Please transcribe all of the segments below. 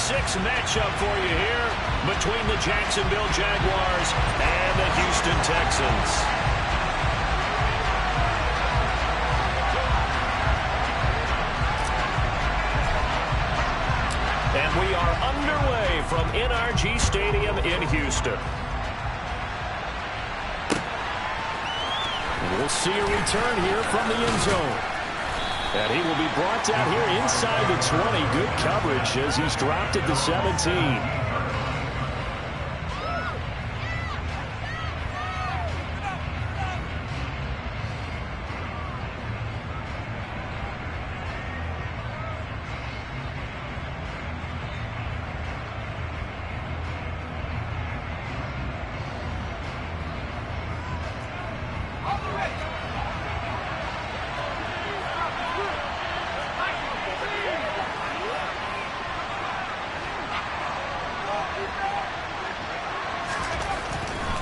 matchup for you here between the Jacksonville Jaguars and the Houston Texans. And we are underway from NRG Stadium in Houston. We'll see a return here from the end zone. And he will be brought down here inside the 20. Good coverage as he's dropped at the 17.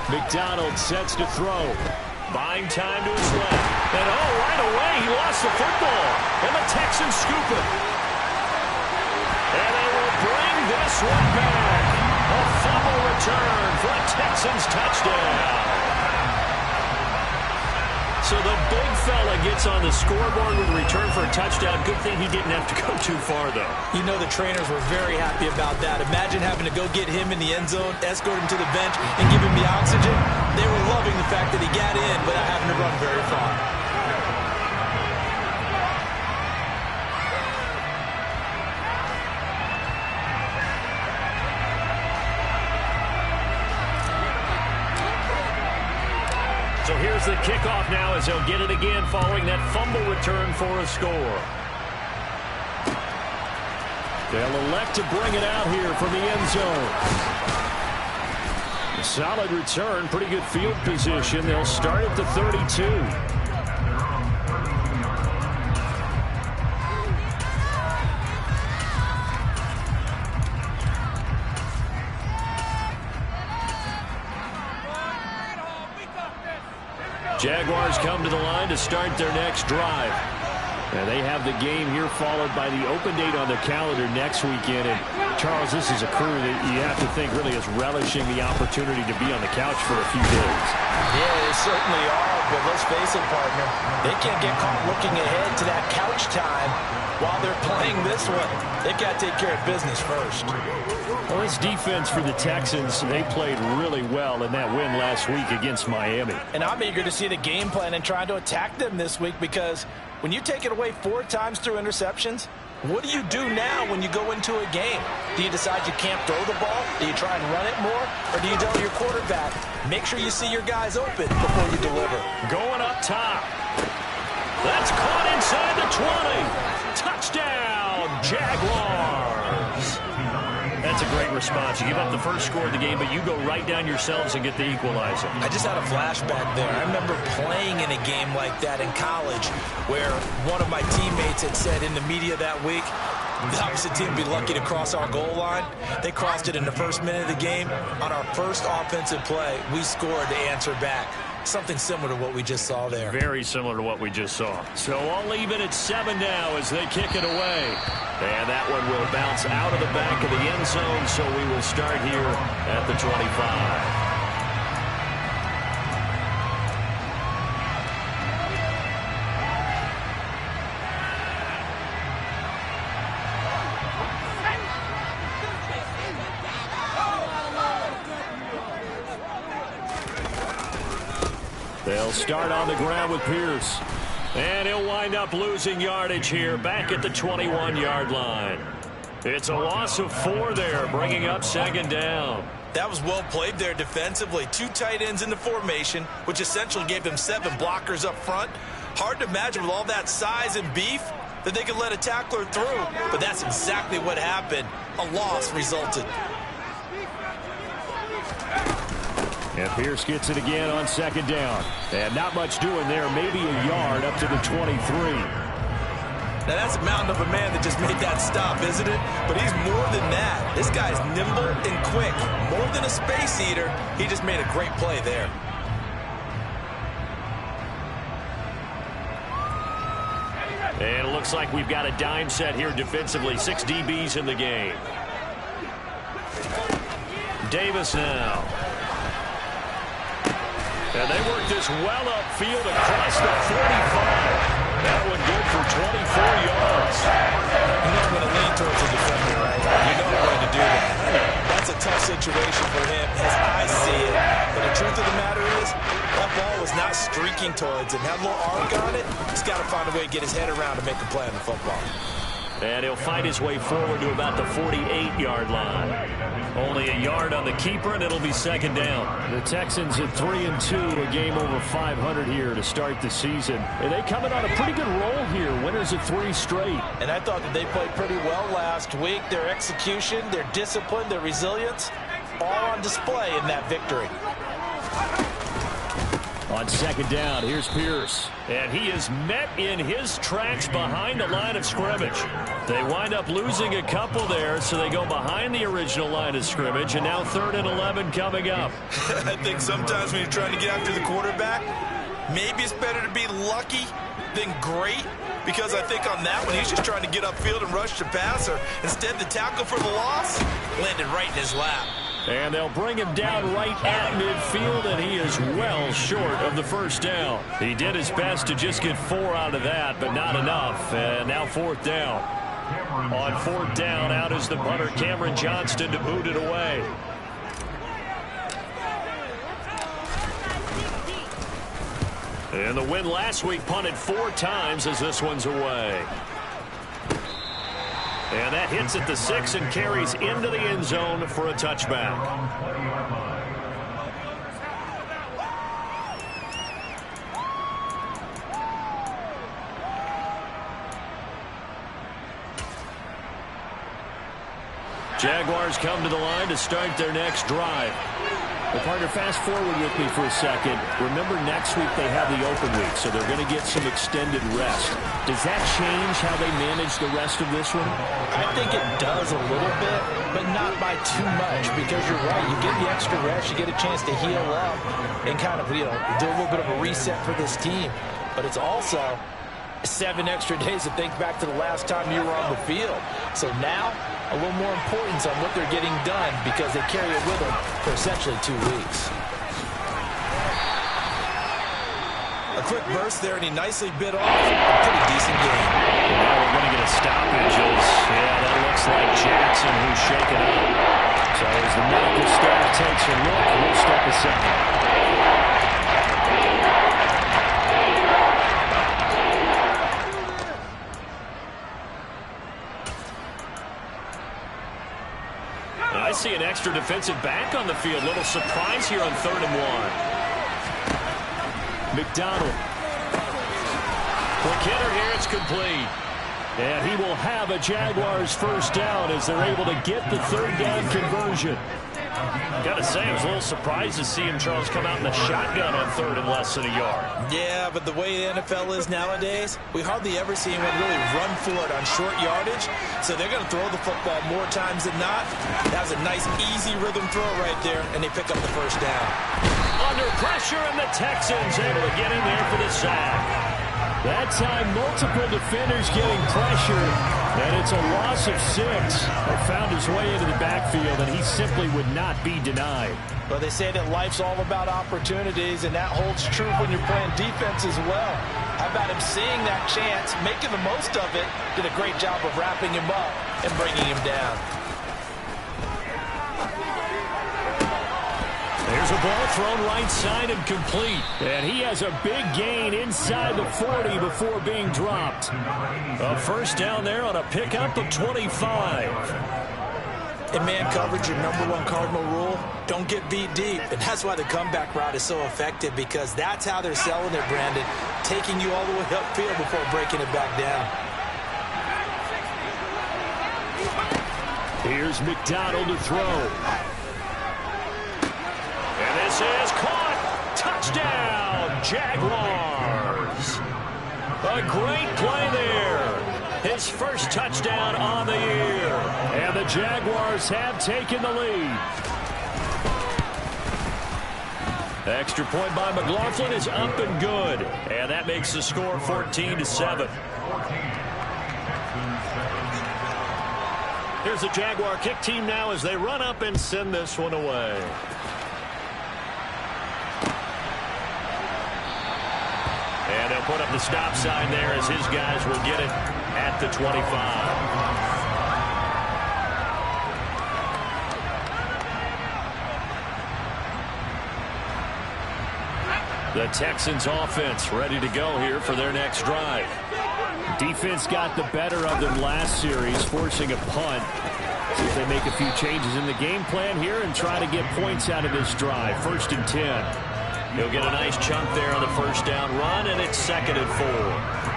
McDonald sets to throw. Buying time to his left. And right away he lost the football. And the Texans scoop it. And they will bring this one back. A fumble return for a Texans touchdown. So the big fella gets on the scoreboard with a return for a touchdown. Good thing he didn't have to go too far, though. You know the trainers were very happy about that. Imagine having to go get him in the end zone, escort him to the bench, and give him the oxygen. They were loving the fact that he got in without having to run very far. So here's the kickoff now as he'll get it again following that fumble return for a score. They'll elect to bring it out here from the end zone. A solid return, pretty good field position. They'll start at the 32. Jaguars come to the line to start their next drive. And they have the game here followed by the open date on their calendar next weekend. And Charles, this is a crew that you have to think really is relishing the opportunity to be on the couch for a few days. Yeah, they certainly are. But let's face it, partner, they can't get caught looking ahead to that couch time while they're playing this one. They've got to take care of business first. Well, this defense for the Texans, they played really well in that win last week against Miami. And I'm eager to see the game plan and try to attack them this week, because when you take it away 4 times through interceptions, what do you do now when you go into a game? Do you decide you can't throw the ball? Do you try and run it more? Or do you tell your quarterback, make sure you see your guys open before you deliver? Going up top. That's caught inside the 20. Touchdown, Jaguars. That's a great response. You give up the first score of the game, but you go right down yourselves and get the equalizer. I just had a flashback there. I remember playing in a game like that in college where one of my teammates had said in the media that week, the opposite team would be lucky to cross our goal line. They crossed it in the first minute of the game. On our first offensive play, we scored to answer back. Something similar to what we just saw there. Very similar to what we just saw. So all even at 7 now as they kick it away. And that one will bounce out of the back of the end zone, so we will start here at the 25. They'll start on the ground with Pierce. And he'll wind up losing yardage here back at the 21-yard line. It's a loss of 4 there, bringing up 2nd down. That was well played there defensively. 2 tight ends in the formation, which essentially gave them 7 blockers up front. Hard to imagine with all that size and beef that they could let a tackler through. But that's exactly what happened. A loss resulted. And Pierce gets it again on 2nd down. And not much doing there. Maybe a yard up to the 23. Now, that's a mountain of a man that just made that stop, isn't it? But he's more than that. This guy's nimble and quick. More than a space eater, he just made a great play there. And it looks like we've got a dime set here defensively. 6 DBs in the game. Davis now. And they work this well upfield across the 45. That one good for 24 yards. You know I'm going to lean towards the defender, right? You know I'm going to do that. That's a tough situation for him as I see it. But the truth of the matter is, that ball was not streaking towards him. Had a little arc on it. He's got to find a way to get his head around to make a play on the football. And he'll fight his way forward to about the 48-yard line. Only a yard on the keeper, and it'll be second down. The Texans at 3-2, a game over 500 here to start the season. And they coming on a pretty good roll here. Winners of 3 straight. And I thought that they played pretty well last week. Their execution, their discipline, their resilience, all on display in that victory. On second down, here's Pierce. And he is met in his tracks behind the line of scrimmage. They wind up losing a couple there, so they go behind the original line of scrimmage, and now 3rd and 11 coming up. I think sometimes when you're trying to get after the quarterback, maybe it's better to be lucky than great, because I think on that one, he's just trying to get upfield and rush the passer. Instead, the tackle for the loss landed right in his lap. And they'll bring him down right at midfield, and he is well short of the first down. He did his best to just get 4 out of that, but not enough. And now 4th down. On 4th down, out is the punter, Cameron Johnston, to boot it away. And the win last week punted 4 times as this one's away. And that hits at the 6 and carries into the end zone for a touchback. Jaguars come to the line to start their next drive. Well, partner, fast forward with me for a second. Remember, next week they have the open week, so they're going to get some extended rest. Does that change how they manage the rest of this one? I think it does a little bit, but not by too much, because you're right. You get the extra rest, you get a chance to heal up and kind of, do a little bit of a reset for this team. But it's also 7 extra days to think back to the last time you were on the field. So now, a little more importance on what they're getting done, because they carry it with them for essentially 2 weeks. A quick burst there, and he nicely bit off a pretty decent game. Now we're going to get a stoppage. Yeah, that looks like Jackson who's shaken up. So as the medical staff takes a look, we'll step aside. I see an extra defensive back on the field. Little surprise here on 3rd and 1. McDonald. Quick hitter here. It's complete. And he will have a Jaguars first down as they're able to get the 3rd down conversion. Got to say, I was a little surprised to see him, Charles, come out in the shotgun on 3rd and less than a yard. Yeah, but the way the NFL is nowadays, we hardly ever see anyone really run for it on short yardage. So they're going to throw the football more times than not. That was a nice, easy rhythm throw right there, and they pick up the first down. Under pressure, and the Texans able to get in there for the sack. That time, multiple defenders getting pressure, and it's a loss of 6. He found his way into the backfield, and he simply would not be denied. Well, they say that life's all about opportunities, and that holds true when you're playing defense as well. How about him seeing that chance, making the most of it, did a great job of wrapping him up and bringing him down. There's a ball thrown right side and complete. And he has a big gain inside the 40 before being dropped. A first down there on a pickup of 25. In man coverage, your #1 cardinal rule, don't get beat deep. And that's why the comeback route is so effective, because that's how they're selling it, Brandon. Taking you all the way upfield before breaking it back down. Here's McDonald to throw. And this is caught. Touchdown, Jaguars. A great play there. His first touchdown on the year. And the Jaguars have taken the lead. The extra point by McLaughlin is up and good. And that makes the score 14-7. Here's the Jaguar kick team now as they run up and send this one away. And they'll put up the stop sign there as his guys will get it at the 25. The Texans offense ready to go here for their next drive. Defense got the better of them last series, forcing a punt. See if they make a few changes in the game plan here and try to get points out of this drive. 1st and 10. He'll get a nice chunk there on the first down run, and it's 2nd and 4.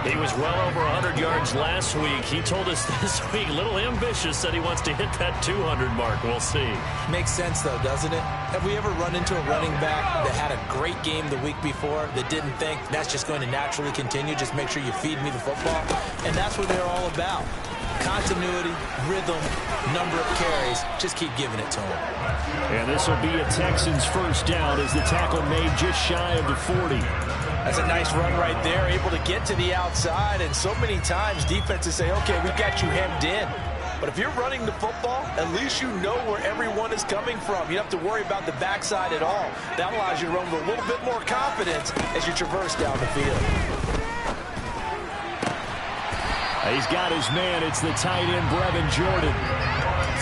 He was well over 100 yards last week. He told us this week, a little ambitious, said he wants to hit that 200 mark. We'll see. Makes sense, though, doesn't it? Have we ever run into a running back that had a great game the week before that didn't think that's just going to naturally continue? Just make sure you feed me the football. And that's what they're all about. Continuity, rhythm, number of carries. Just keep giving it to him. And this will be a Texans first down as the tackle made just shy of the 40. That's a nice run right there, able to get to the outside. And so many times defenses say, okay, we got you hemmed in. But if you're running the football, at least you know where everyone is coming from. You don't have to worry about the backside at all. That allows you to run with a little bit more confidence as you traverse down the field. He's got his man. It's the tight end, Brevin Jordan.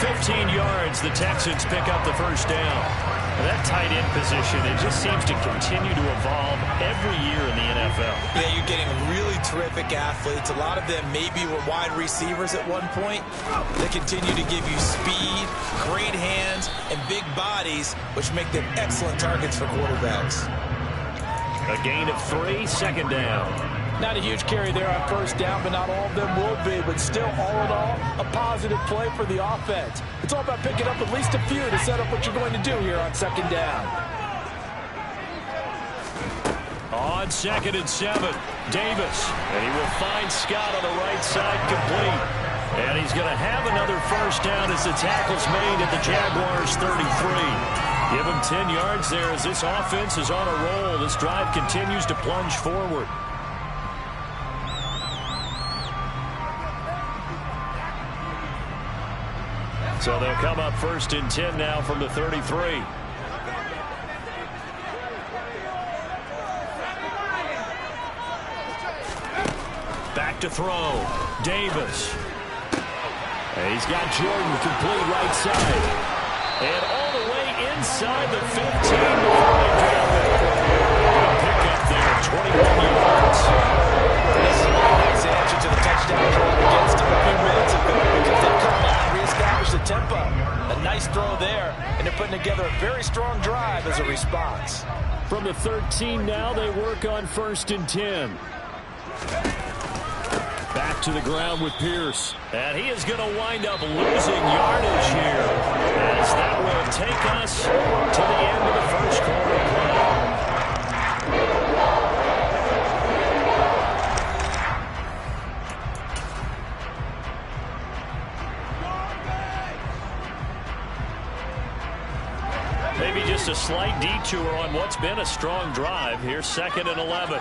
15 yards. The Texans pick up the first down. That tight end position, it just seems to continue to evolve every year in the NFL. Yeah, you're getting really terrific athletes. A lot of them maybe were wide receivers at one point. They continue to give you speed, great hands, and big bodies, which make them excellent targets for quarterbacks. A gain of 3, 2nd down. Not a huge carry there on first down, but not all of them will be. But still, all in all, a positive play for the offense. It's all about picking up at least a few to set up what you're going to do here on 2nd down. On 2nd and 7, Davis. And he will find Scott on the right side complete. And he's going to have another first down as the tackle's made at the Jaguars' 33. Give him 10 yards there as this offense is on a roll. This drive continues to plunge forward. So they'll come up 1st and 10 now from the 33. Back to throw. Davis. And he's got Jordan complete right side. And all the way inside the 15 before they drop it. Pick up there, 21 yards. This is a nice answer to the touchdown drive against them a few minutes ago because they come out and reestablish the tempo. A nice throw there, and they're putting together a very strong drive as a response. From the 13 now, they work on 1st and 10. Back to the ground with Pierce. And he is going to wind up losing yardage here as that will take us to the end of the first quarter play. Maybe just a slight detour on what's been a strong drive. Here's 2nd and 11.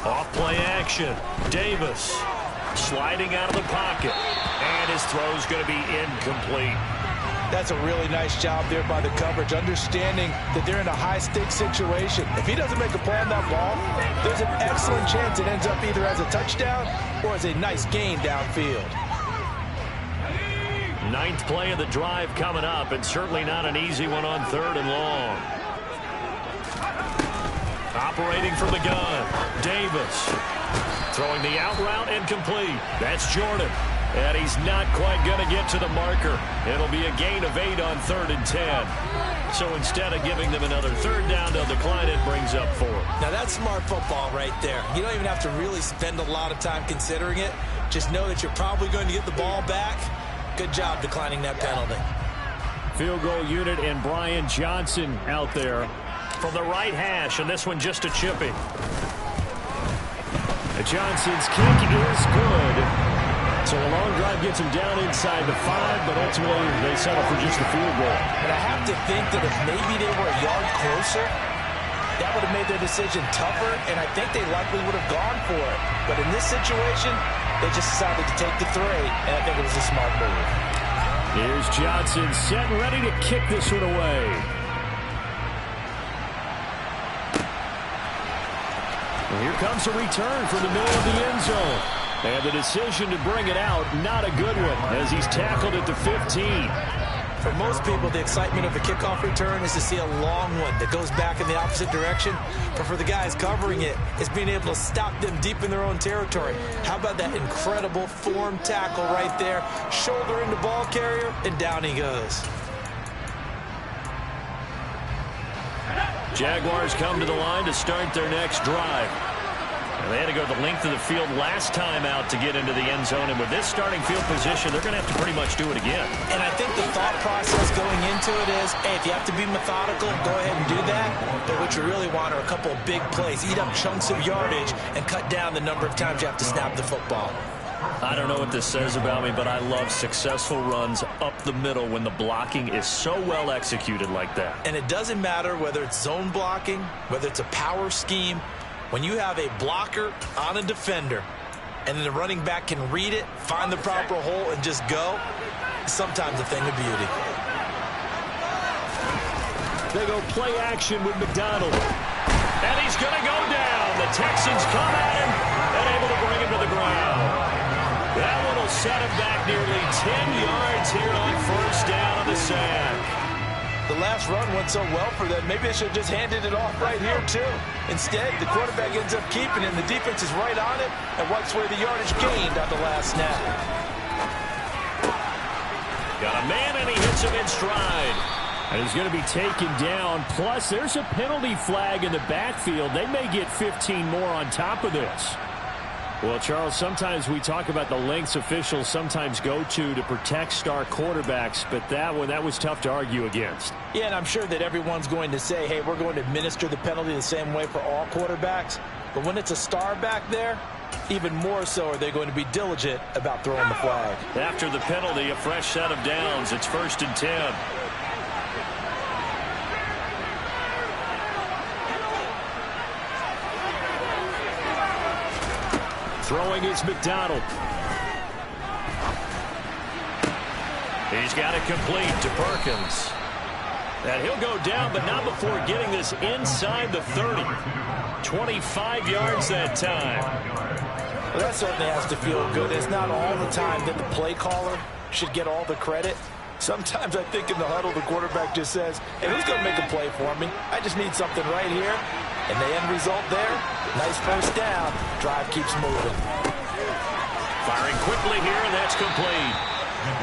Off play action. Davis sliding out of the pocket. And his throw's going to be incomplete. That's a really nice job there by the coverage, understanding that they're in a high-stakes situation. If he doesn't make a play on that ball, there's an excellent chance it ends up either as a touchdown or as a nice gain downfield. 9th play of the drive coming up, and certainly not an easy one on 3rd and long. Operating from the gun, Davis. Throwing the out route and complete. That's Jordan. And he's not quite going to get to the marker. It'll be a gain of 8 on 3rd and 10. So instead of giving them another 3rd down, they'll decline it, brings up 4. Now that's smart football right there. You don't even have to really spend a lot of time considering it. Just know that you're probably going to get the ball back. Good job declining that penalty. Field goal unit and Brian Johnson out there from the right hash, and this one just a chipping. Johnson's kick is good. So a long drive gets him down inside the 5, but ultimately they settle for just a field goal. And I have to think that if maybe they were a yard closer, that would have made their decision tougher, and I think they likely would have gone for it. But in this situation, they just decided to take the 3, and I think it was a smart move. Here's Johnson set and ready to kick this one away. And here comes a return from the middle of the end zone. And the decision to bring it out, not a good one, as he's tackled at the 15. For most people, the excitement of a kickoff return is to see a long one that goes back in the opposite direction. But for the guys covering it, it's being able to stop them deep in their own territory. How about that incredible form tackle right there? Shoulder into ball carrier, and down he goes. Jaguars come to the line to start their next drive. And they had to go the length of the field last time out to get into the end zone. And with this starting field position, they're going to have to pretty much do it again. And I think the thought process going into it is, hey, if you have to be methodical, go ahead and do that. But what you really want are a couple of big plays. Eat up chunks of yardage and cut down the number of times you have to snap the football. I don't know what this says about me, but I love successful runs up the middle when the blocking is so well executed like that. And it doesn't matter whether it's zone blocking, whether it's a power scheme. When you have a blocker on a defender and then the running back can read it, find the proper hole, and just go, sometimes a thing of beauty. They go play action with McDonald. And he's going to go down. The Texans come at him and able to bring him to the ground. That one will set him back nearly 10 yards here on first down on the sack. The last run went so well for them, maybe they should have just handed it off right here, too. Instead, the quarterback ends up keeping it, and the defense is right on it and wipes away the yardage gained on the last snap. Got a man, and he hits him in stride. And he's going to be taken down. Plus, there's a penalty flag in the backfield. They may get 15 more on top of this. Well, Charles, sometimes we talk about the lengths officials sometimes go to protect star quarterbacks, but that was tough to argue against. Yeah, and I'm sure that everyone's going to say, hey, we're going to administer the penalty the same way for all quarterbacks. But when it's a star back there, even more so are they going to be diligent about throwing the flag. After the penalty, a fresh set of downs. It's 1st and 10. Throwing is McDonald. He's got it complete to Perkins. And he'll go down, but not before getting this inside the 30. 25 yards that time. Well, that certainly has to feel good. It's not all the time that the play caller should get all the credit. Sometimes I think in the huddle, the quarterback just says, hey, who's going to make a play for me? I just need something right here. And the end result there, nice first down. Drive keeps moving. Firing quickly here, and that's complete.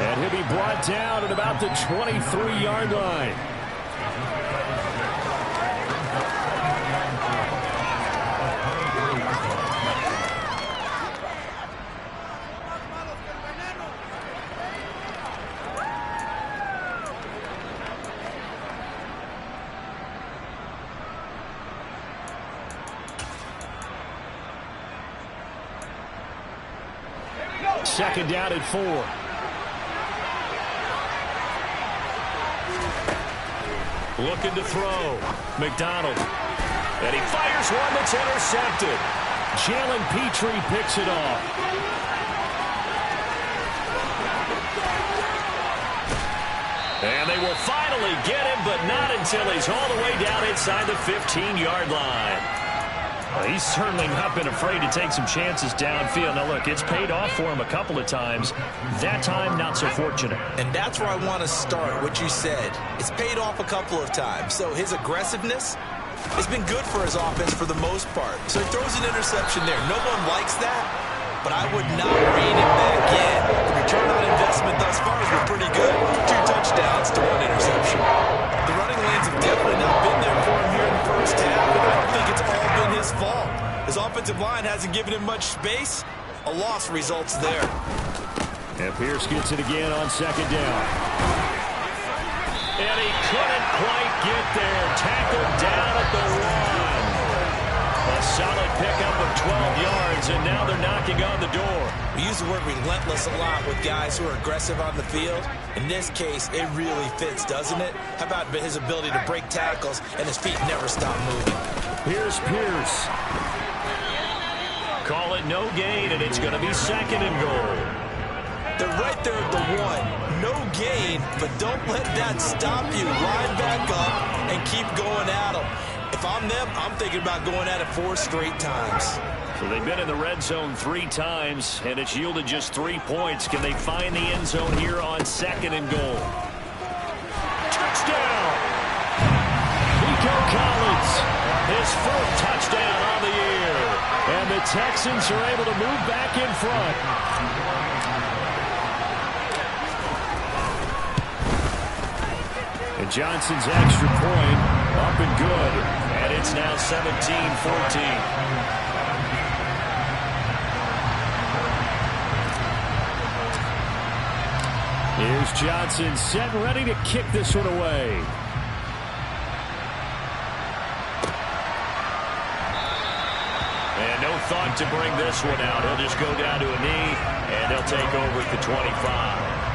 And he'll be brought down at about the 23-yard line. Second down at 4. Looking to throw. McDonald. And he fires one that's intercepted. Jalen Petrie picks it off. And they will finally get him, but not until he's all the way down inside the 15-yard line. Well, he's certainly not been afraid to take some chances downfield. Now, look, it's paid off for him a couple of times. That time, not so fortunate. And that's where I want to start, what you said. It's paid off a couple of times. So his aggressiveness has been good for his offense for the most part. So he throws an interception there. No one likes that, but I would not rein him back in. The return on investment thus far has been pretty good. 2 touchdowns to 1 interception. The running lanes have definitely not been there for him here in the first half, and I don't think it's all been his fault. His offensive line hasn't given him much space. A loss results there. And Pierce gets it again on second down. And he couldn't quite get there. Tackled down at the 1. A solid pickup of 12 yards, and now they're knocking on the door. We use the word relentless a lot with guys who are aggressive on the field. In this case, it really fits, doesn't it? How about his ability to break tackles and his feet never stop moving? Here's Pierce. Call it no gain, and it's going to be 2nd and goal. They're right there at the 1. No gain, but don't let that stop you. Line back up and keep going at them. If I'm them, I'm thinking about going at it 4 straight times. So they've been in the red zone 3 times, and it's yielded just 3 points. Can they find the end zone here on 2nd and goal? Touchdown! Nico Collins, his 4th touchdown on the year. And the Texans are able to move back in front. And Johnson's extra point up and good. And it's now 17-14. Here's Johnson set and ready to kick this one away. And no thought to bring this one out. He'll just go down to a knee, and he'll take over at the 25.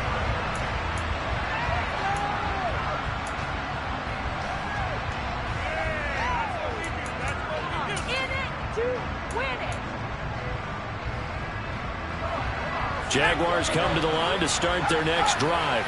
Jaguars come to the line to start their next drive.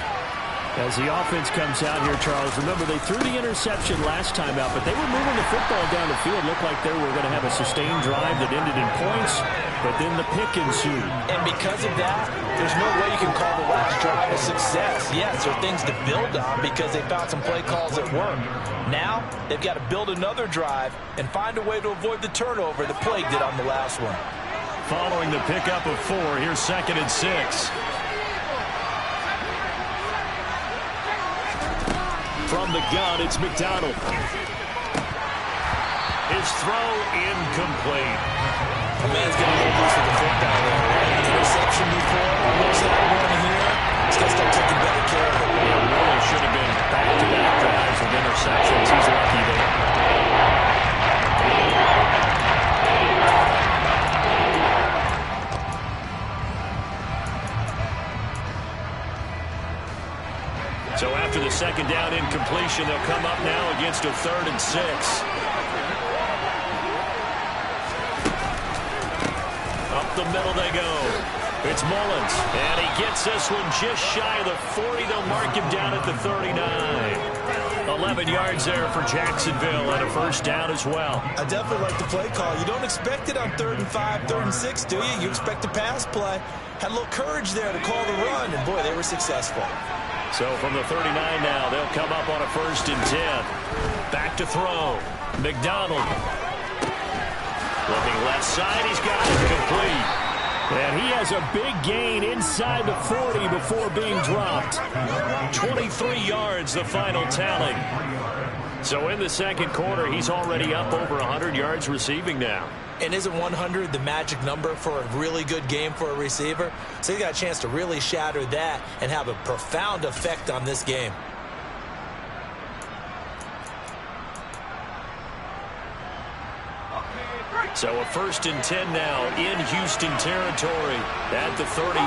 As the offense comes out here, Charles, remember they threw the interception last time out, but they were moving the football down the field. Looked like they were going to have a sustained drive that ended in points, but then the pick ensued. And because of that, there's no way you can call the last drive a success. Yes, there are things to build on because they found some play calls that work. Now, they've got to build another drive and find a way to avoid the turnover the Plague did on the last one. Following the pickup of 4, here's 2nd and 6. From the gun, it's McDonald. His throw incomplete. The man's getting a little loose with the foot down there, right? Interception before. What's that one here? He's got to start taking better care of it. Yeah, really should have been back-to-back drives with interceptions. He's lucky there. So after the 2nd down incompletion, they'll come up now against a 3rd and 6. Up the middle they go. It's Mullins, and he gets this one just shy of the 40. They'll mark him down at the 39. 11 yards there for Jacksonville, and a 1st down as well. I definitely like the play call. You don't expect it on 3rd and 5, 3rd and 6, do you? You expect a pass play. Had a little courage there to call the run, and boy, they were successful. So from the 39 now, they'll come up on a 1st and 10. Back to throw. McDonald. Looking left side, he's got it complete. And he has a big gain inside the 40 before being dropped. 23 yards, the final tally. So in the 2nd quarter, he's already up over 100 yards receiving now. And isn't 100 the magic number for a really good game for a receiver? So he got a chance to really shatter that and have a profound effect on this game. So a 1st and 10 now in Houston territory at the 38.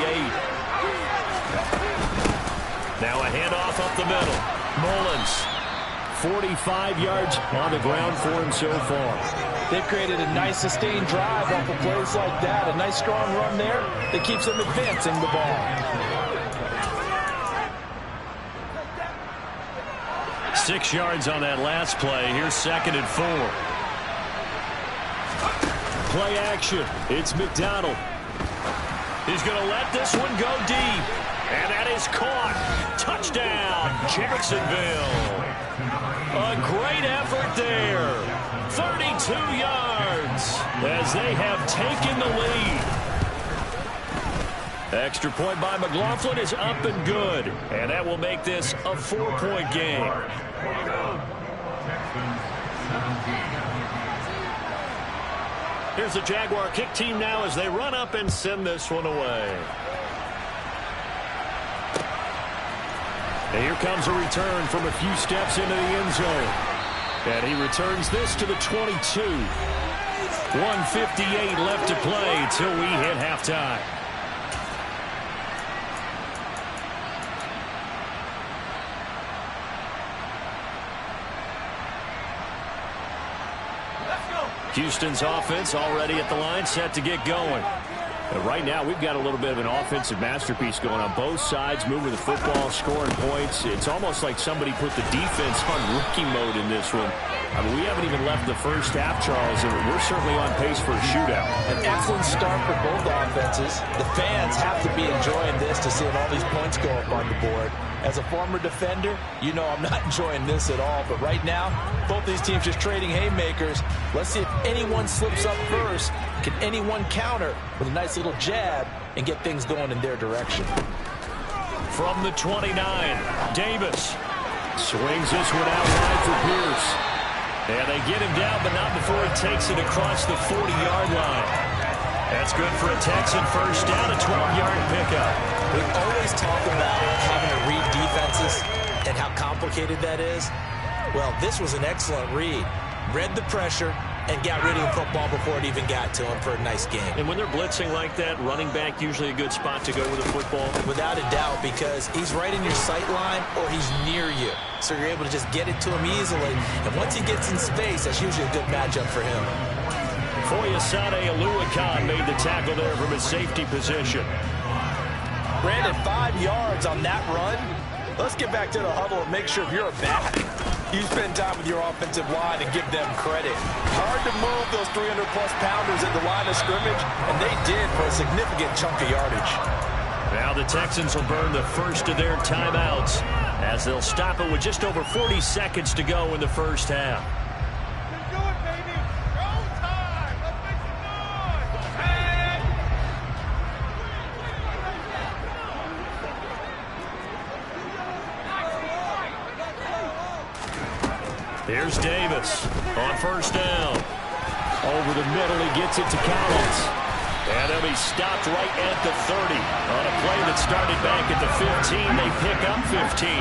Now a handoff up the middle. Mullins, 45 yards on the ground for him so far. They've created a nice sustained drive off of plays like that. A nice strong run there that keeps them advancing the ball. 6 yards on that last play. Here's 2nd and 4. Play action. It's McDonald. He's going to let this one go deep. And that is caught. Touchdown, Jacksonville. A great effort there. 32 yards as they have taken the lead. Extra point by McLaughlin is up and good. And that will make this a 4-point game. Here's the Jaguar kick team now as they run up and send this one away. And here comes a return from a few steps into the end zone. And he returns this to the 22. 1:58 left to play till we hit halftime. Houston's offense already at the line, set to get going. And right now, we've got a little bit of an offensive masterpiece going on both sides, moving the football, scoring points. It's almost like somebody put the defense on rookie mode in this one. I mean, we haven't even left the first half, Charles, and we're certainly on pace for a shootout. An excellent start for both offenses. The fans have to be enjoying this to see all these points go up on the board. As a former defender, you know I'm not enjoying this at all. But right now, both these teams just trading haymakers. Let's see if anyone slips up first. Can anyone counter with a nice little jab and get things going in their direction? From the 29, Davis swings this one out wide for Pierce. And they get him down, but not before he takes it across the 40-yard line. That's good for a Texan first down, a 12-yard pickup. We always talk about having to read defenses and how complicated that is. Well, this was an excellent read. Read the pressure and got rid of the football before it even got to him for a nice game. And when they're blitzing like that, running back usually a good spot to go with the football? Without a doubt, because he's right in your sight line or he's near you. So you're able to just get it to him easily. And once he gets in space, that's usually a good matchup for him. Foyesade Aluakan made the tackle there from his safety position. Brandon, 5 yards on that run. Let's get back to the huddle and make sure if you're a back, you spend time with your offensive line and give them credit. Hard to move those 300-plus pounders at the line of scrimmage, and they did for a significant chunk of yardage. Now the Texans will burn the first of their timeouts as they'll stop it with just over 40 seconds to go in the first half. Here's Davis on first down. Over the middle, he gets it to Collins. And he'll be stopped right at the 30. On a play that started back at the 15, they pick up 15.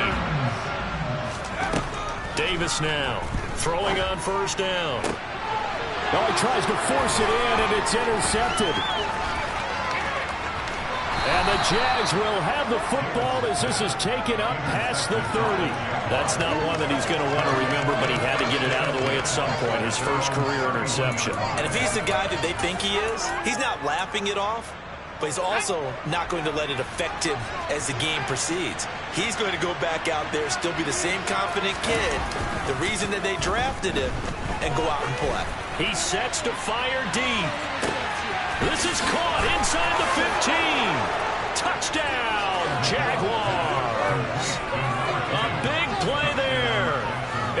Davis now throwing on first down. Oh, he tries to force it in, and it's intercepted. And the Jags will have the football as this is taken up past the 30. That's not one that he's going to want to remember, but he had to get it out of the way at some point, his first career interception. And if he's the guy that they think he is, he's not laughing it off, but he's also not going to let it affect him as the game proceeds. He's going to go back out there, still be the same confident kid, the reason that they drafted him, and go out and play. He sets to fire deep. This is caught inside the 15. Touchdown, Jaguars. A big play there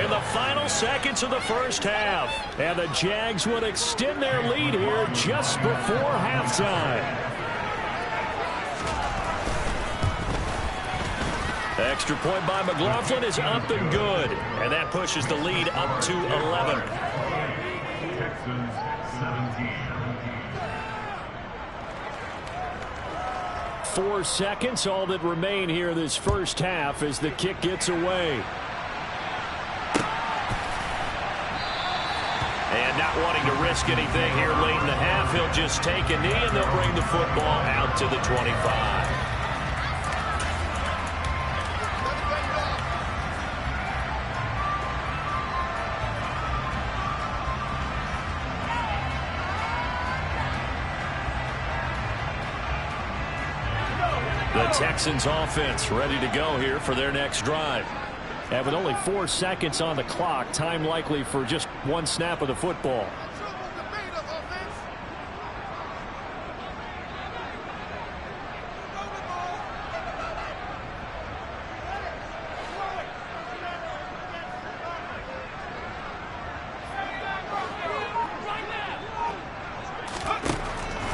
in the final seconds of the first half. And the Jags would extend their lead here just before halftime. Extra point by McLaughlin is up and good. And that pushes the lead up to 11. Texans 17. 4 seconds, all that remain here this first half as the kick gets away. And not wanting to risk anything here late in the half, he'll just take a knee and they'll bring the football out to the 25. The Texans offense ready to go here for their next drive. And with only 4 seconds on the clock, time likely for just one snap of the football.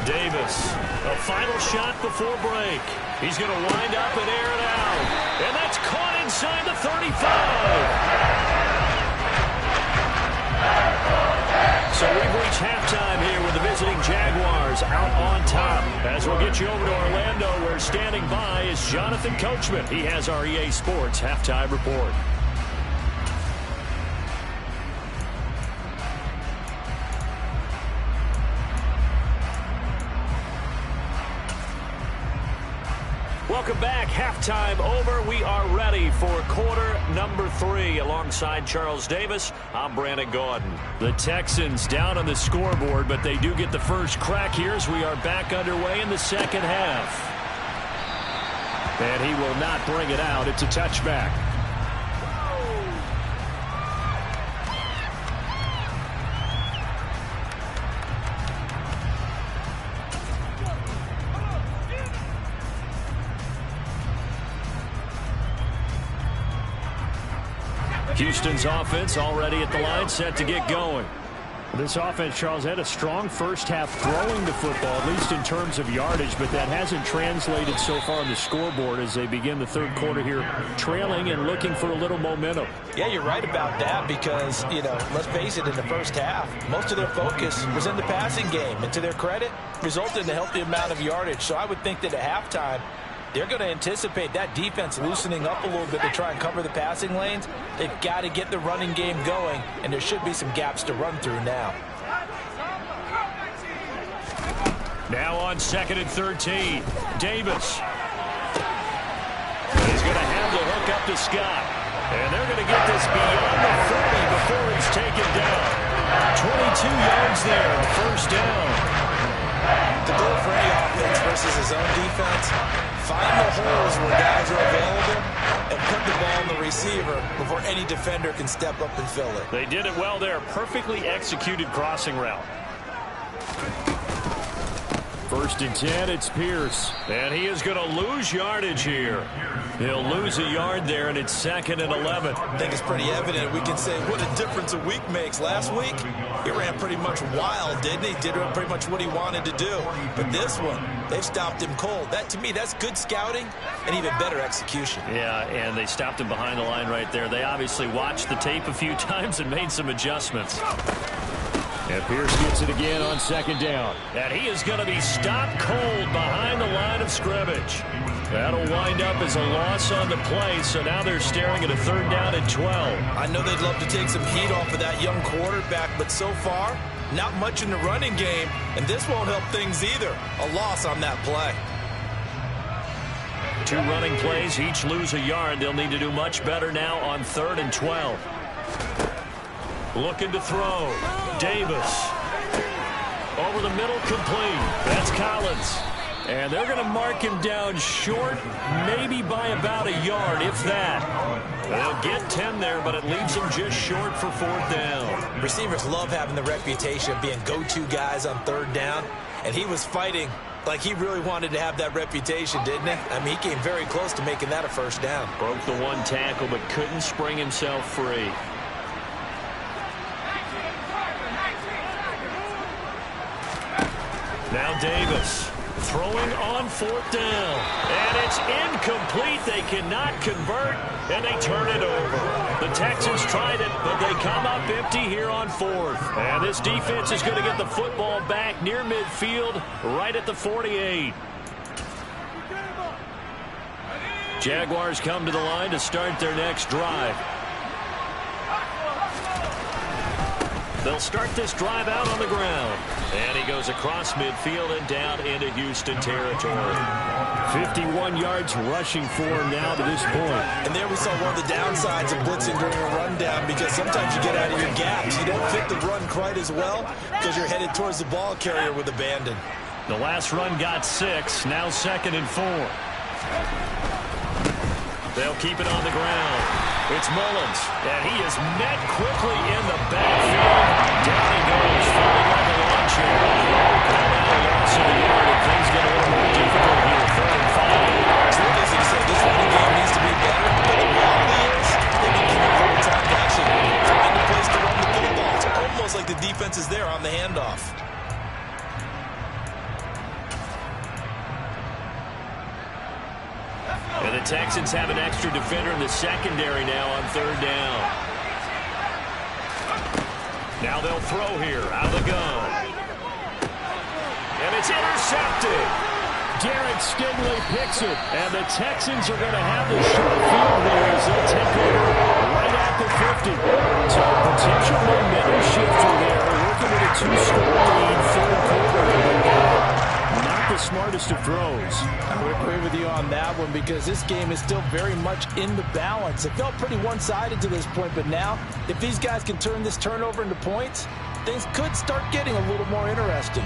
Davis, a final shot before break. He's going to wind up and air it out. And that's caught inside the 35. So we've reached halftime here with the visiting Jaguars out on top. As we'll get you over to Orlando, where standing by is Jonathan Coachman. He has our EA Sports halftime report. Welcome back. Halftime over. We are ready for quarter number 3. Alongside Charles Davis, I'm Brandon Gaudin. The Texans down on the scoreboard, but they do get the first crack here as we are back underway in the second half. And he will not bring it out. It's a touchback. Houston's offense already at the line, set to get going. This offense, Charles, had a strong first half throwing the football, at least in terms of yardage, but that hasn't translated so far on the scoreboard as they begin the third quarter here, trailing and looking for a little momentum. Yeah, you're right about that because, let's face it, in the first half, most of their focus was in the passing game. And to their credit, resulted in a healthy amount of yardage. So I would think that at halftime, they're going to anticipate that defense loosening up a little bit to try and cover the passing lanes. They've got to get the running game going, and there should be some gaps to run through now. Now on 2nd and 13, Davis. He's going to have the hook up to Scott. And they're going to get this beyond the 30 before he's taken down. 22 yards there, first down. The goal for any offense versus his own defense, find the holes where guys are available and put the ball on the receiver before any defender can step up and fill it. They did it well there. Perfectly executed crossing route. 1st and 10, it's Pierce. And he is going to lose yardage here. He'll lose a yard there, and it's 2nd and 11. I think it's pretty evident. We can say what a difference a week makes. Last week, he ran pretty much wild, didn't he? Did pretty much what he wanted to do. But this one, they've stopped him cold. That, to me, that's good scouting and even better execution. Yeah, and they stopped him behind the line right there. They obviously watched the tape a few times and made some adjustments. And Pierce gets it again on 2nd down. And he is going to be stopped cold behind the line of scrimmage. That'll wind up as a loss on the play, so now they're staring at a 3rd down and 12. I know they'd love to take some heat off of that young quarterback, but so far, not much in the running game, and this won't help things either. A loss on that play. 2 running plays, each lose a yard. They'll need to do much better now on 3rd and 12. Looking to throw. Davis. Over the middle, complete. That's Collins. And they're going to mark him down short, maybe by about a yard, if that. They'll get 10 there, but it leaves them just short for 4th down. Receivers love having the reputation of being go-to guys on 3rd down, and he was fighting like he really wanted to have that reputation, didn't he? I mean, he came very close to making that a 1st down. Broke the 1 tackle, but couldn't spring himself free. Now Davis throwing on 4th down. And it's incomplete. They cannot convert, and they turn it over. The Texans tried it, but they come up empty here on 4th. And this defense is going to get the football back near midfield, right at the 48. Jaguars come to the line to start their next drive. They'll start this drive out on the ground. And he goes across midfield and down into Houston territory. 51 yards rushing for him now to this point. And there we saw one of the downsides of blitzing during a rundown, because sometimes you get out of your gaps. You don't fit the run quite as well because you're headed towards the ball carrier with abandon. The last run got 6. Now 2nd and 4. They'll keep it on the ground. It's Mullins, and he is met quickly in the backfield. Down he goes, falling like a lawn chair. Now a loss of the yard, and things get a little more difficult here. 3rd and 5. So like I said, this running game needs to be better. But the reality is, they've been giving full time action. Find a place to run the football. It's almost like the defense is there on the handoff. And the Texans have an extra defender in the secondary now on 3rd down. Now they'll throw here out of the gun. And it's intercepted. Garrett Stingley picks it. And the Texans are going to have the short field here as they'll take over right at the 50. So a potential momentum shifter there. Looking at a 2-score lead, 3rd quarter. Not the smartest of throws. I would agree with you on that one because this game is still very much in the balance. It felt pretty one-sided to this point, but now if these guys can turn this turnover into points, things could start getting a little more interesting.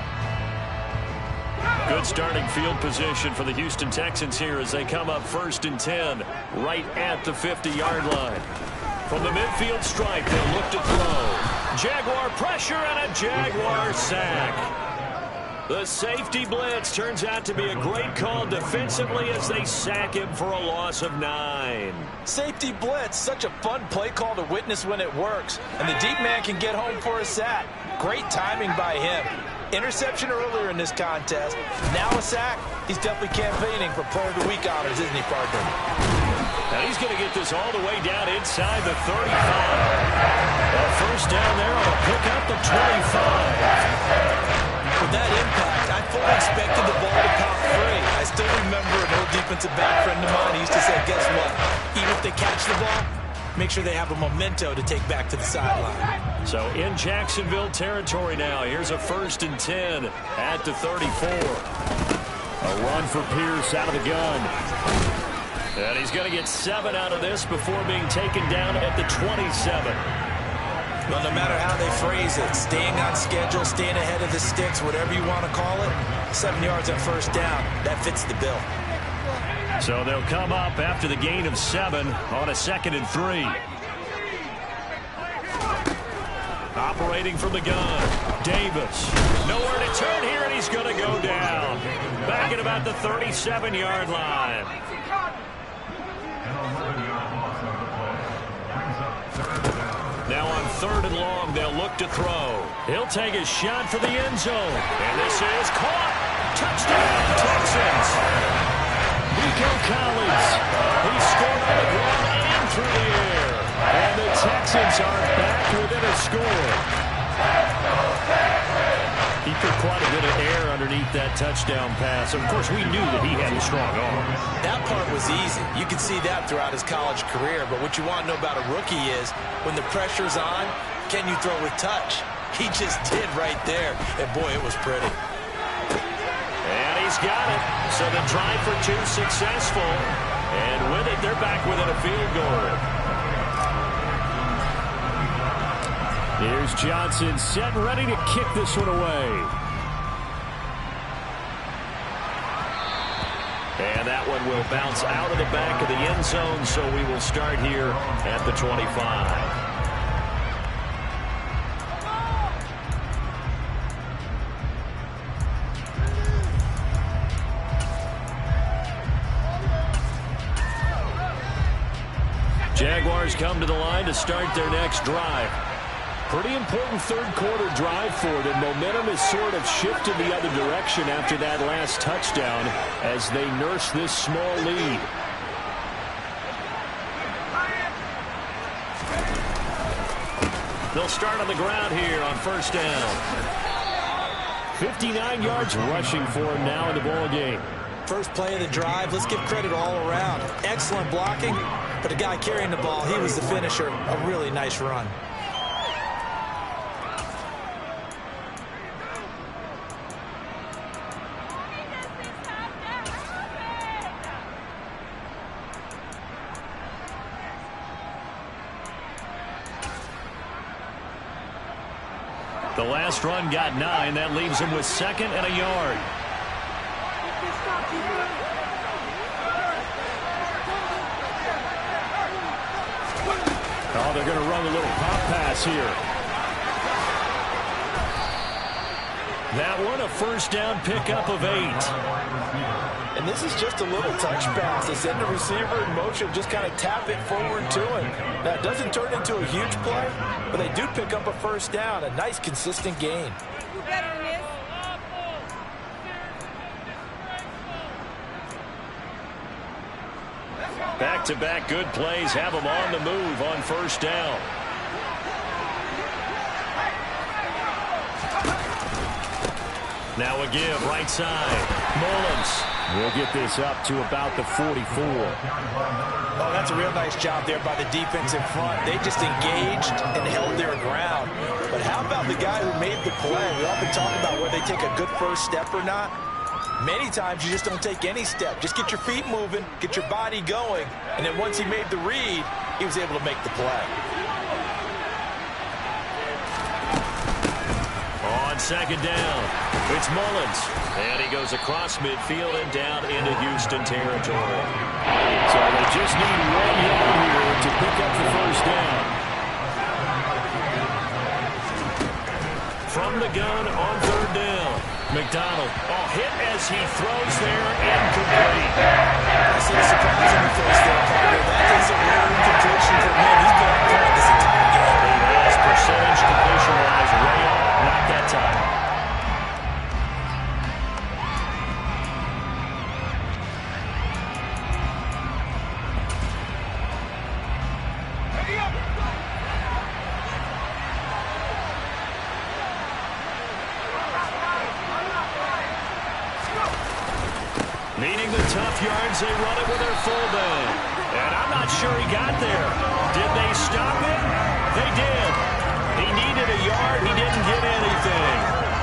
Good starting field position for the Houston Texans here as they come up 1st and 10 right at the 50-yard line. From the midfield stripe, they'll look to throw. Jaguar pressure and a Jaguar sack. The safety blitz turns out to be a great call defensively as they sack him for a loss of 9. Safety blitz, such a fun play call to witness when it works. And the deep man can get home for a sack. Great timing by him. Interception earlier in this contest. Now a sack. He's definitely campaigning for Player of the Week honors, isn't he, partner? Now he's going to get this all the way down inside the 35. A first down there on a pickup of 25. With that impact, I fully expected the ball to pop free. I still remember an old defensive back friend of mine. He used to say, guess what? Even if they catch the ball, make sure they have a memento to take back to the sideline. So in Jacksonville territory now. Here's a 1st and 10 at the 34. A run for Pierce out of the gun. And he's going to get 7 out of this before being taken down at the 27. Well, no matter how they phrase it, staying on schedule, staying ahead of the sticks, whatever you want to call it, 7 yards on first down, that fits the bill. So they'll come up after the gain of 7 on a 2nd and 3. Operating from the gun, Davis. Nowhere to turn here, and he's going to go down. Back at about the 37-yard line. Now on 3rd and long, they'll look to throw. He'll take a shot for the end zone. And this is caught. Touchdown, Texans. Nico Collins. He scored on the ground and through the air. And the Texans are back within a score. He put quite a bit of air underneath that touchdown pass. Of course, we knew that he had a strong arm. That part was easy. You can see that throughout his college career. But what you want to know about a rookie is when the pressure's on, can you throw with touch? He just did right there. And, boy, it was pretty. And he's got it. So the try for 2 successful. And with it, they're back within a field goal. Here's Johnson set and ready to kick this one away. And that one will bounce out of the back of the end zone, so we will start here at the 25. Jaguars come to the line to start their next drive. Pretty important third-quarter drive for them. Momentum has sort of shifted the other direction after that last touchdown as they nurse this small lead. They'll start on the ground here on first down. 59 yards rushing for him now in the ball game. First play of the drive, let's give credit all around. Excellent blocking, but the guy carrying the ball, he was the finisher. A really nice run. The last run got 9. That leaves him with 2nd and a yard. Oh, they're going to run a little pop pass here. That one a first down pickup of 8. And this is just a little touch pass. They send the receiver in motion, just kind of tap it forward to him. That doesn't turn into a huge play, but they do pick up a first down. A nice, consistent gain. Back-to-back good plays have them on the move on first down. Now a give, right side. Mullins will get this up to about the 44. Oh, that's a real nice job there by the defense in front. They just engaged and held their ground. But how about the guy who made the play? We often talk about whether they take a good first step or not. Many times you just don't take any step. Just get your feet moving, get your body going, and then once he made the read, he was able to make the play. On second down, it's Mullins. And he goes across midfield and down into Houston territory. So they just need 1 yard here to pick up the first down. From the gun on third down, McDonald. Oh, hit as he throws there, incomplete. I see a surprise in the face there, partner. That is a rare incompletion for him. He's been on point this entire game. He has percentage completion-wise way up. Not that time. Needing the tough yards, they run it with their fullback. And I'm not sure he got there. Did they stop him? They did. He needed a yard. He didn't get anything.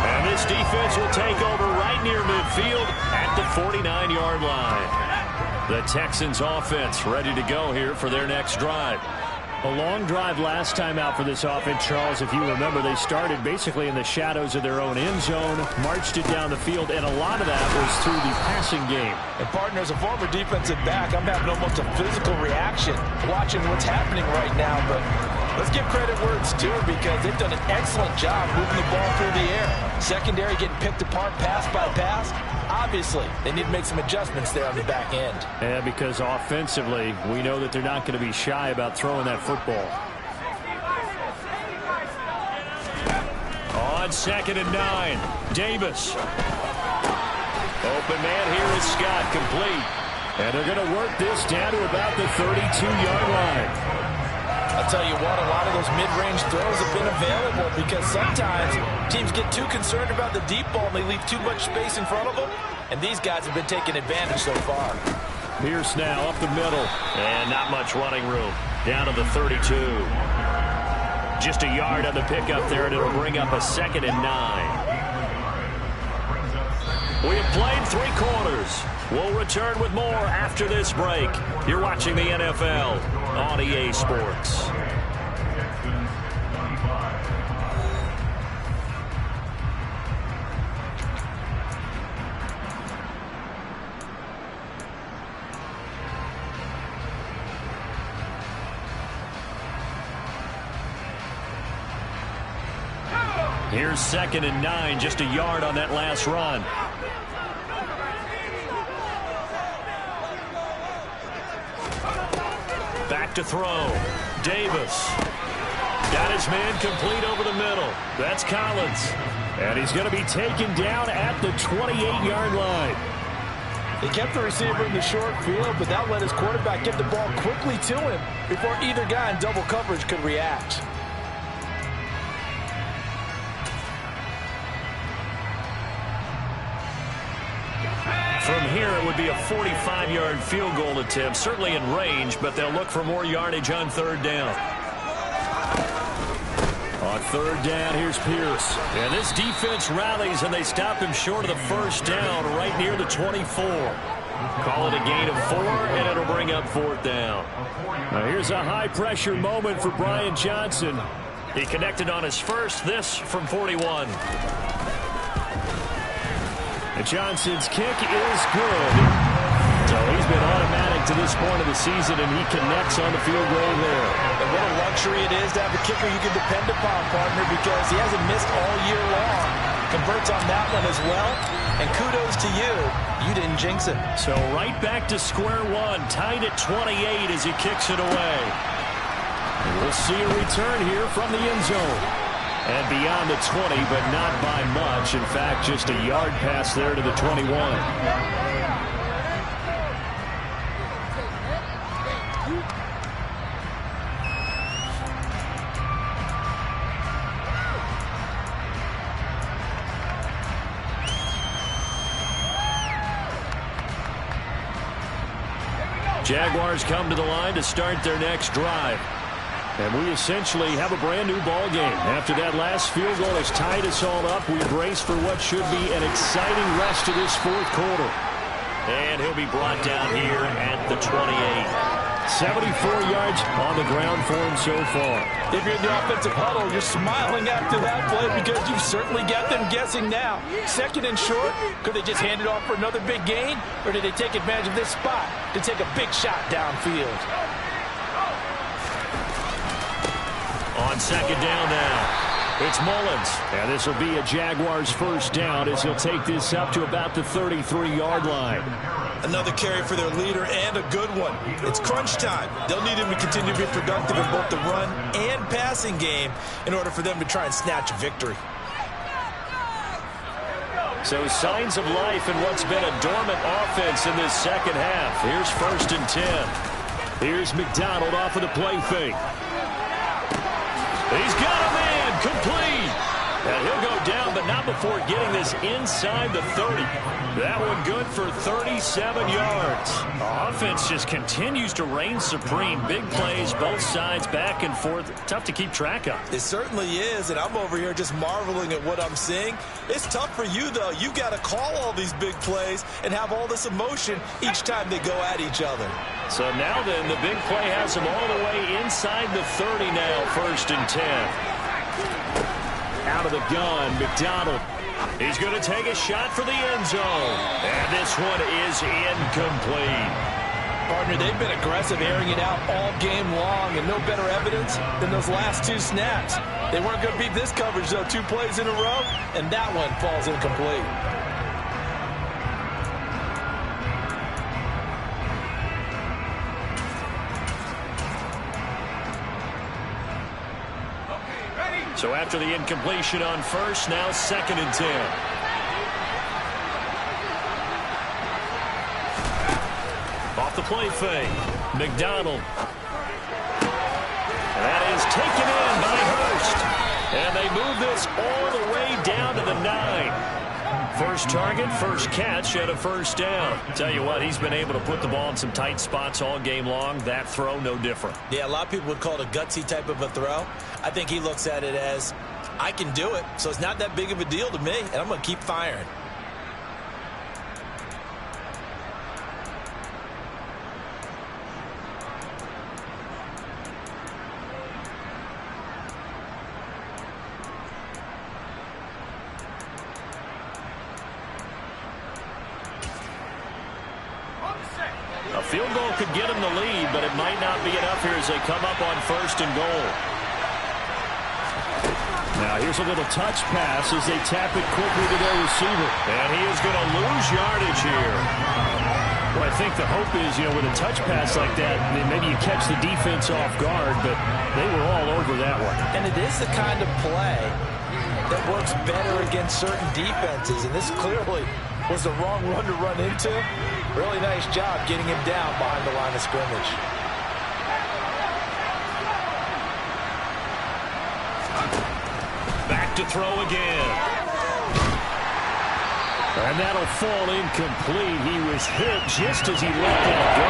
And this defense will take over right near midfield at the 49-yard line. The Texans offense ready to go here for their next drive. A long drive last time out for this offense, Charles. If you remember, they started basically in the shadows of their own end zone, marched it down the field, and a lot of that was through the passing game. And, partner, as a former defensive back, I'm having almost a physical reaction watching what's happening right now. But let's give credit where it's due because they've done an excellent job moving the ball through the air. Secondary getting picked apart pass by pass. Obviously, they need to make some adjustments there on the back end. Yeah, because offensively, we know that they're not going to be shy about throwing that football. On 2nd and 9, Davis. Open man here is Scott, complete. And they're going to work this down to about the 32-yard line. I'll tell you what, a lot of those mid-range throws have been available because sometimes teams get too concerned about the deep ball and they leave too much space in front of them, and these guys have been taking advantage so far. Pierce now up the middle, and not much running room. Down to the 32. Just a yard on the pickup there, and it'll bring up a 2nd and 9. We have played 3 quarters. We'll return with more after this break. You're watching the NFL on EA Sports. Here's 2nd and 9, just a yard on that last run. Back to throw. Davis. Got his man complete over the middle. That's Collins. And he's going to be taken down at the 28-yard line. They kept the receiver in the short field, but that let his quarterback get the ball quickly to him before either guy in double coverage could react. From here, it would be a 45-yard field goal attempt, certainly in range, but they'll look for more yardage on 3rd down. On 3rd down, here's Pierce. And this defense rallies, and they stop him short of the 1st down right near the 24. Call it a gain of 4, and it'll bring up 4th down. Now here's a high-pressure moment for Brian Johnson. He connected on his first, this from 41. And Johnson's kick is good. So he's been automatic to this point of the season, and he connects on the field goal there. And what a luxury it is to have a kicker you can depend upon, partner, because he hasn't missed all year long. Converts on that one as well, and kudos to you. You didn't jinx it. So right back to square one, tied at 28 as he kicks it away. And we'll see a return here from the end zone. And beyond the 20, but not by much. In fact, just a yard pass there to the 21. Jaguars come to the line to start their next drive. And we essentially have a brand new ball game. After that last field goal has tied us all up, we brace for what should be an exciting rest of this fourth quarter. And he'll be brought down here at the 28. 74 yards on the ground for him so far. If you're in the offensive huddle, you're smiling after that play because you've certainly got them guessing now. Second and short, could they just hand it off for another big gain? Or did they take advantage of this spot to take a big shot downfield? On second down now, it's Mullins. And this will be a Jaguars first down as he'll take this up to about the 33-yard line. Another carry for their leader and a good one. It's crunch time. They'll need him to continue to be productive in both the run and passing game in order for them to try and snatch a victory. So signs of life in what's been a dormant offense in this second half. Here's first and 10. Here's McDonald off of the play fake. He's got a man complete. And he'll go down, but not before getting this inside the 30. That one good for 37 yards. Offense just continues to reign supreme. Big plays, both sides, back and forth. Tough to keep track of. It certainly is, and I'm over here just marveling at what I'm seeing. It's tough for you, though. You got to call all these big plays and have all this emotion each time they go at each other. So now then, the big play has him all the way inside the 30 now, first and 10. Out of the gun, McDonald. He's going to take a shot for the end zone. And this one is incomplete. Partner, they've been aggressive, airing it out all game long, and no better evidence than those last two snaps. They weren't going to beat this coverage, though, 2 plays in a row, and that one falls incomplete. So after the incompletion on first, now second and 10. Off the play fake, McDonald. And that is taken in by Hurst. And they move this all the way down to the 9. First target, first catch, and a first down. Tell you what, he's been able to put the ball in some tight spots all game long. That throw, no different. Yeah, a lot of people would call it a gutsy type of a throw. I think he looks at it as, I can do it, so it's not that big of a deal to me, and I'm going to keep firing. A field goal could get him the lead, but it might not be enough here as they come up on first and goal. Now here's a little touch pass as they tap it quickly to their receiver. And he is going to lose yardage here. Well, I think the hope is, with a touch pass like that, maybe you catch the defense off guard, but they were all over that one. And it is the kind of play that works better against certain defenses, and this clearly was the wrong run to run into. Really nice job getting him down behind the line of scrimmage. Back to throw again. And that'll fall incomplete. He was hit just as he let that go.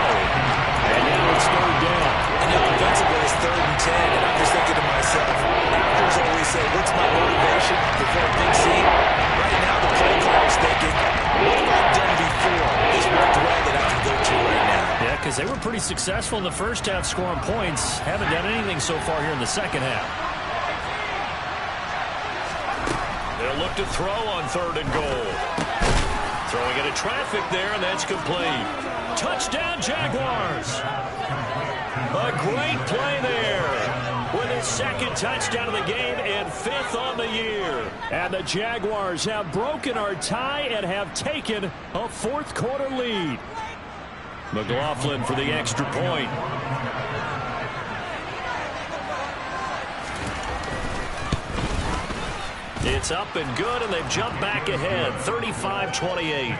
And now it's third down. And now offensively it's 3rd and 10, and I'm just thinking to myself, actors always say, what's my motivation before a big scene? Right now the play caller's thinking, what have I done before? This worked well that I can go to right now. Yeah, because they were pretty successful in the first half scoring points. Haven't done anything so far here in the second half. They'll look to throw on 3rd and goal. Throwing into traffic there, and that's complete. Touchdown, Jaguars. A great play there. With his 2nd touchdown of the game and 5th on the year. And the Jaguars have broken our tie and have taken a 4th quarter lead. McLaughlin for the extra point. It's up and good, and they've jumped back ahead, 35-28.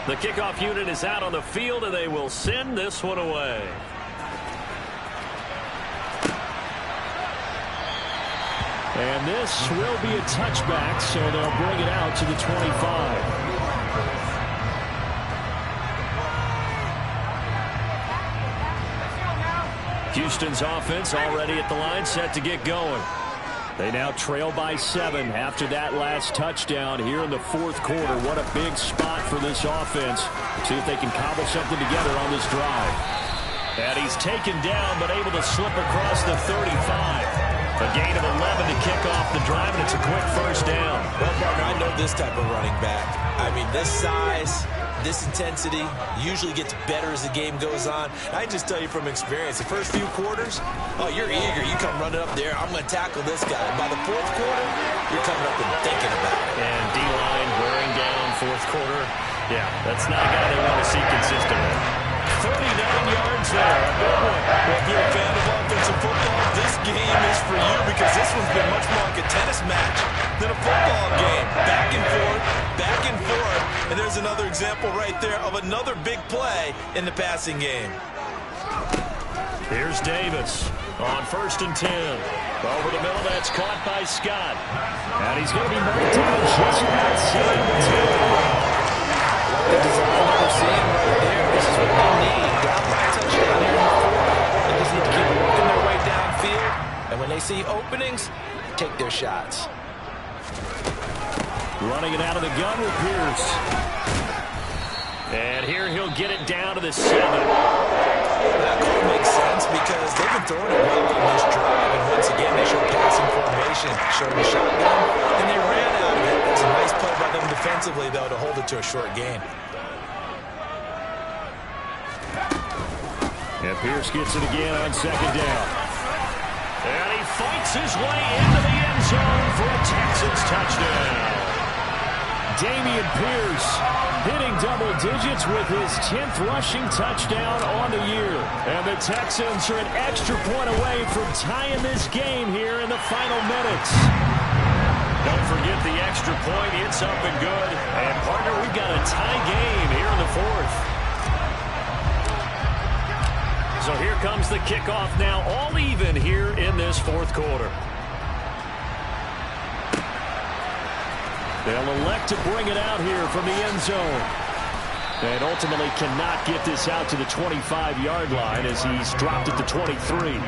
The kickoff unit is out on the field, and they will send this one away. And this will be a touchback, so they'll bring it out to the 25. Houston's offense already at the line, set to get going. They now trail by 7 after that last touchdown here in the fourth quarter. What a big spot for this offense. See if they can cobble something together on this drive. And he's taken down, but able to slip across the 35. A gain of 11 to kick off the drive, and it's a quick first down. Well, partner, I know this type of running back. I mean, this size, this intensity usually gets better as the game goes on. I just tell you from experience, the first few quarters, oh, you're eager. You come running up there, I'm going to tackle this guy. By the fourth quarter, you're coming up and thinking about it. And D-line wearing down fourth quarter. Yeah, that's not a guy they want to see consistently. 39 yards there. A good one. Well, if you're a fan of offensive football, this game is for you because this one's been much more like a tennis match than a football game. Back and forth, back and forth. And there's another example right there of another big play in the passing game. Here's Davis on 1st and 10. Over the middle, that's caught by Scott. And he's going to be marked down just outside the 10. The design that we're seeing right there, this is what they need. Drop by touchdown here in the fourth. They just need to keep working their way downfield. And when they see openings, take their shots. Running it out of the gun with Pierce. And here he'll get it down to the 7. That call makes sense because they've been throwing it well on this drive. And once again, they showed passing formation, showed a shotgun, and they ran out of it. It's a nice play by them defensively, though, to hold it to a short gain. And Pierce gets it again on 2nd down. And he fights his way into the end zone for a Texans touchdown. Damian Pierce hitting double digits with his 10th rushing touchdown on the year. And the Texans are an extra point away from tying this game here in the final minutes. Don't forget the extra point. It's up and good. And, partner, we've got a tie game here in the fourth. So here comes the kickoff now, all even here in this fourth quarter. They'll elect to bring it out here from the end zone. And ultimately cannot get this out to the 25-yard line as he's dropped at the 23.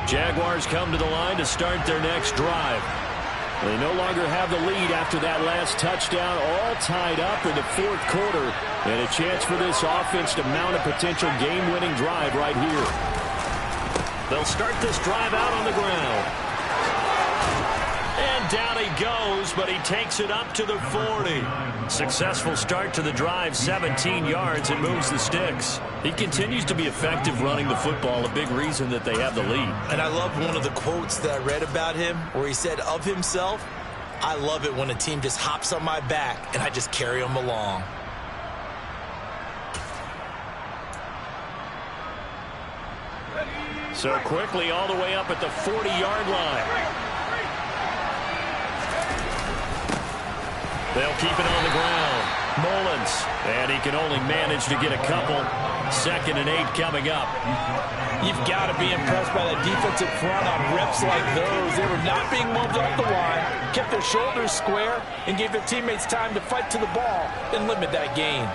Jaguars come to the line to start their next drive. They no longer have the lead after that last touchdown, all tied up in the fourth quarter. And a chance for this offense to mount a potential game-winning drive right here. They'll start this drive out on the ground. And down he goes, but he takes it up to the 40. Successful start to the drive, 17 yards, and moves the sticks. He continues to be effective running the football, a big reason that they have the lead. And I love one of the quotes that I read about him where he said of himself, I love it when a team just hops on my back and I just carry them along. So quickly all the way up at the 40-yard line. They'll keep it on the ground. Mullins, and he can only manage to get a couple. 2nd and 8 coming up. You've got to be impressed by that defensive front on reps like those. They were not being moved off the line, kept their shoulders square, and gave their teammates time to fight to the ball and limit that gain.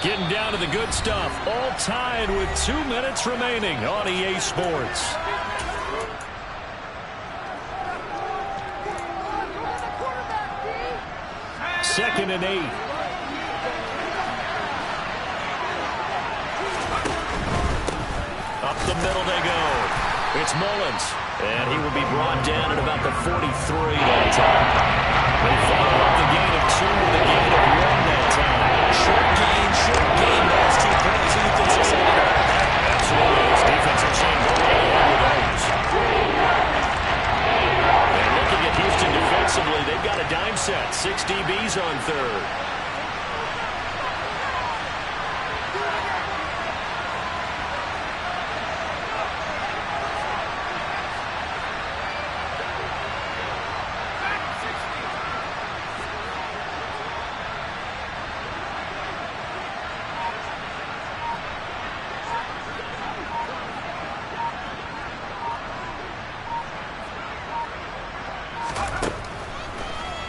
Getting down to the good stuff. All tied with 2 minutes remaining on EA Sports. Second and 8. Up the middle they go. It's Mullins. And he will be brought down at about the 43 that time. They follow up the gain of 2 with a gain of 1 that time. Short gain, last 2 plays. Who do you think's excited about that? Absolutely. This defense are saying go right along with those. And looking at Houston defensively, they've got a dime set. 6 DBs on third.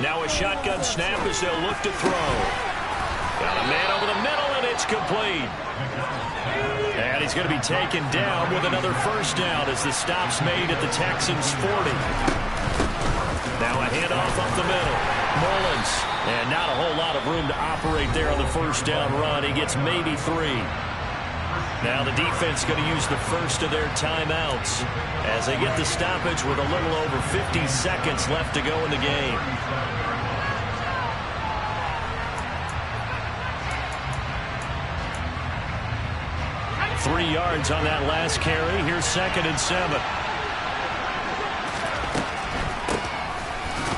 Now a shotgun snap as they'll look to throw. Got a man over the middle, and it's complete. And he's going to be taken down with another first down as the stop's made at the Texans' 40. Now a handoff up the middle. Mullins. And not a whole lot of room to operate there on the first down run. He gets maybe 3. Now the defense going to use the first of their timeouts as they get the stoppage with a little over 50 seconds left to go in the game. Three yards on that last carry. Here's 2nd and 7.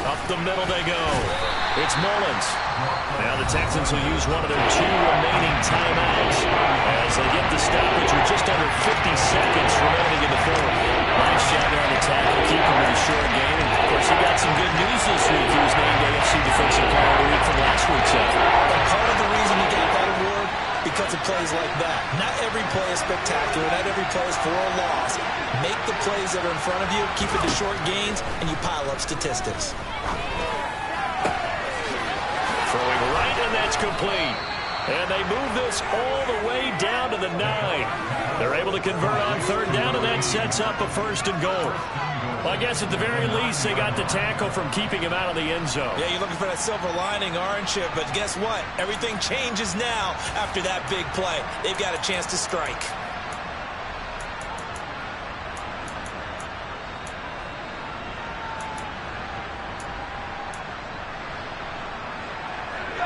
Up the middle they go. It's Mullins. Now the Texans will use one of their 2 remaining timeouts as they get the stoppage with just under 50 seconds remaining in the 4th. Nice job there on the tackle, keeping with a short game. And of course, he got some good news this week. He was named AFC Defensive Player of the Week from last week's effort. And part of the reason he got that award, because of plays like that. Not every play is spectacular. Not every play is for a loss. Make the plays that are in front of you, keep it to short gains, and you pile up statistics. Throwing right, and that's complete. And they move this all the way down to the 9. They're able to convert on 3rd down, and that sets up a 1st and goal. Well, I guess at the very least, they got the tackle from keeping him out of the end zone. Yeah, you're looking for that silver lining, aren't you? But guess what? Everything changes now after that big play. They've got a chance to strike.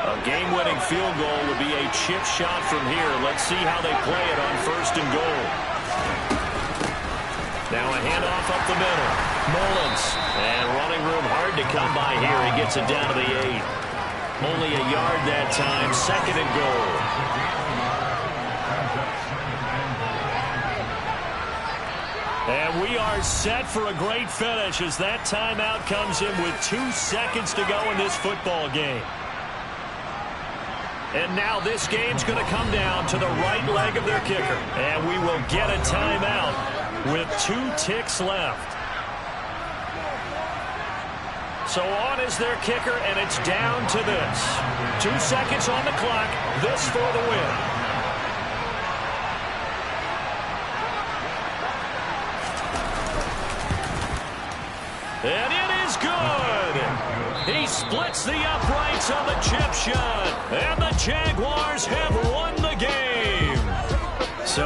A game-winning field goal would be a chip shot from here. Let's see how they play it on 1st and goal. Now a handoff up the middle. Mullins. And running room hard to come by here. He gets it down to the 8. Only a yard that time. 2nd and goal. And we are set for a great finish as that timeout comes in with 2 seconds to go in this football game. And now this game's going to come down to the right leg of their kicker. And we will get a timeout with 2 ticks left. So on is their kicker, and it's down to this. 2 seconds on the clock. This for the win. And it is good. He splits the uprights on the chip shot. And the Jaguars have won.